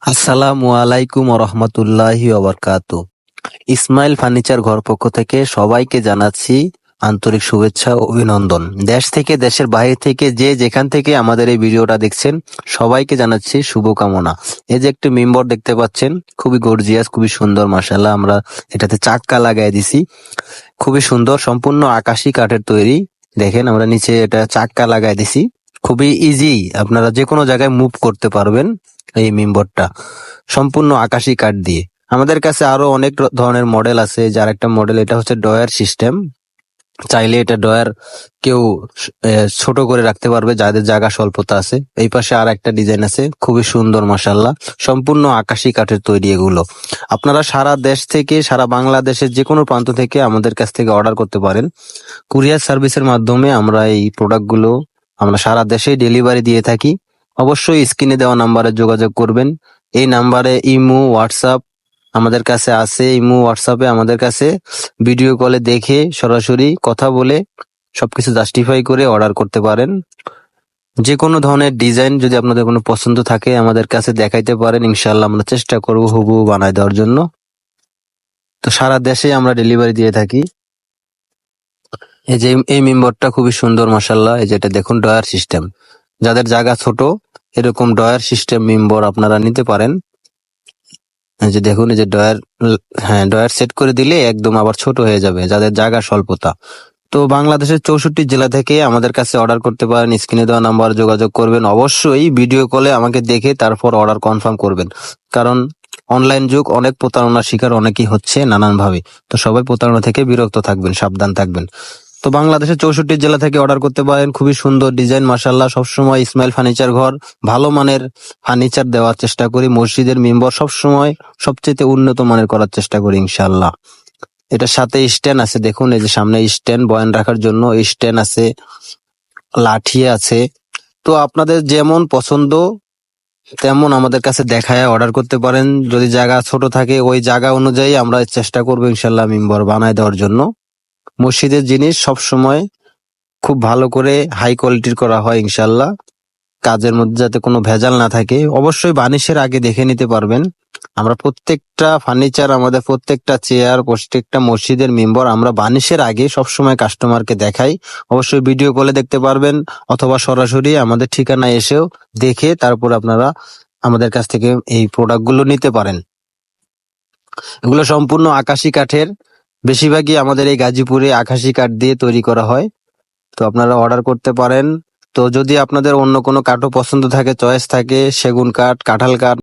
আসসালামু আলাইকুম রহমতুল্লাহি ওবরকাতু। ইসমাইল ফার্নিচার ঘর পক্ষ থেকে সবাইকে জানাচ্ছি আন্তরিক শুভেচ্ছা ও অভিনন্দন। দেশ থেকে দেশের বাইরে থেকে যে যেখান থেকে আমাদের এই ভিডিওটা দেখছেন সবাইকে জানাচ্ছি শুভকামনা। এই যে একটি মেম্বার দেখতে পাচ্ছেন, খুবই গর্জিয়াস, খুবই সুন্দর, মাশাআল্লাহ। আমরা এটাতে চাক্কা লাগাই দিছি, খুবই সুন্দর, সম্পূর্ণ আকাশি কাঠের তৈরি। দেখেন আমরা নিচে এটা চাক্কা লাগাই দিছি, খুবই ইজি, আপনারা যে কোনো জায়গায় মুভ করতে পারবেন। এই মেম্বারটা সম্পূর্ণ আকাশি কাঠ দিয়ে। আমাদের কাছে আরো অনেক ধরনের মডেল আছে। যার একটা মডেল এটা হচ্ছে ডয়ার সিস্টেম। চাইলে এটা ডয়ার কেউ ছোট করে রাখতে পারবে যাদের জায়গা স্বল্পতা আছে। এই পাশে আর একটা ডিজাইন আছে, খুবই সুন্দর, মাশাআল্লাহ। সম্পূর্ণ আকাশি কাঠের তৈরি এগুলো। আপনারা সারা দেশ থেকে, সারা বাংলাদেশের যে কোনো প্রান্ত থেকে আমাদের কাছ থেকে অর্ডার করতে পারেন। কুরিয়ার সার্ভিসের মাধ্যমে আমরা এই প্রোডাক্টগুলো আমরা সারা দেশে ডেলিভারি দিয়ে থাকি। অবশ্যই স্ক্রিনে দেওয়া নাম্বারে যোগাযোগ করবেন। এই নাম্বারে ইমো, হোয়াটসঅ্যাপ আমাদের কাছে আছে। ইমো, হোয়াটসঅ্যাপে আমাদের কাছে ভিডিও কলে দেখে সরাসরি কথা বলে সবকিছু জাস্টিফাই করে অর্ডার করতে পারেন। যে কোনো ধরনের ডিজাইন যদি আপনাদের কোনো পছন্দ থাকে আমাদের কাছে দেখাইতে পারেন, ইনশাআল্লাহ আমরা চেষ্টা করব হুবহু বানায় দেওয়ার জন্য। তো সারা দেশে আমরা ডেলিভারি দিয়ে থাকি। এই যে এই মেম্বারটা খুবই সুন্দর, মাশাআল্লাহ। এই যে এটা দেখুন, ডয়ার সিস্টেম। যাদের জায়গা ছোট, এরকম ডয়ার সিস্টেম মেম্বার আপনারা নিতে পারেন। এই যে দেখুন, এই যে ডয়ার, হ্যাঁ, ডয়ার সেট করে দিলে একদম আবার ছোট হয়ে যাবে যাদের জায়গা স্বল্পতা। তো বাংলাদেশের 64 জেলা থেকে আমাদের কাছে অর্ডার করতে পারেন। স্ক্রিনে দেওয়া নাম্বার যোগাযোগ করবেন। অবশ্যই ভিডিও কলে আমাকে দেখে তারপর অর্ডার কনফার্ম করবেন, কারণ অনলাইন যুগ, অনেক প্রতারণার শিকার অনেকেই হচ্ছে নানান ভাবে। তো সবাই প্রতারণা থেকে বিরক্ত থাকবেন, সাবধান থাকবেন। তো বাংলাদেশের 64 জেলা থেকে অর্ডার করতে পারেন। খুবই সুন্দর ডিজাইন, মাশাআল্লাহ। সবসময় ইসমাইল ফার্নিচার ঘর ভালো মানের ফার্নিচার দেওয়ার চেষ্টা করি। মসজিদের মেম্বার সবসময় সবচেয়ে উন্নত মানের করার চেষ্টা করি, ইনশাআল্লাহ। এটার সাথে স্ট্যান্ড আছে, দেখুন এই যে সামনে স্ট্যান্ড, বয়ান রাখার জন্য স্ট্যান্ড আছে, লাঠি আছে। তো আপনাদের যেমন পছন্দ তেমন আমাদের কাছে দেখায় অর্ডার করতে পারেন। যদি জায়গা ছোট থাকে ওই জায়গা অনুযায়ী আমরা চেষ্টা করবো ইনশাআল্লাহ মেম্বার বানায় দেওয়ার জন্য। মসজিদের জিনিস সব সময় খুব ভালো করে হাই কোয়ালিটির করা হয়, ইনশাআল্লাহ। কাজের মধ্যে যাতে কোনো ভেজাল না থাকে। অবশ্যই বানিশের আগে দেখে নিতে পারবেন। আমরা প্রত্যেকটা ফার্নিচার, আমাদের প্রত্যেকটা চেয়ার, প্রত্যেকটা মসজিদের মেম্বার আমরা বানিশের আগে সবসময় কাস্টমারকে দেখাই। অবশ্যই ভিডিও কলে দেখতে পারবেন, অথবা সরাসরি আমাদের ঠিকানায় এসেও দেখে তারপর আপনারা আমাদের কাছ থেকে এই প্রোডাক্টগুলো নিতে পারেন। এগুলো সম্পূর্ণ আকাশি কাঠের, বেশিরভাগই আমাদের এই গাজীপুরে আকাশি কাঠ দিয়ে তৈরি করা হয়। তো আপনারা অর্ডার করতে পারেন। তো যদি আপনাদের অন্য কোনো কাঠও পছন্দ থাকে, চয়েস থাকে, সেগুন কাঠ, কাঁঠাল কাঠ,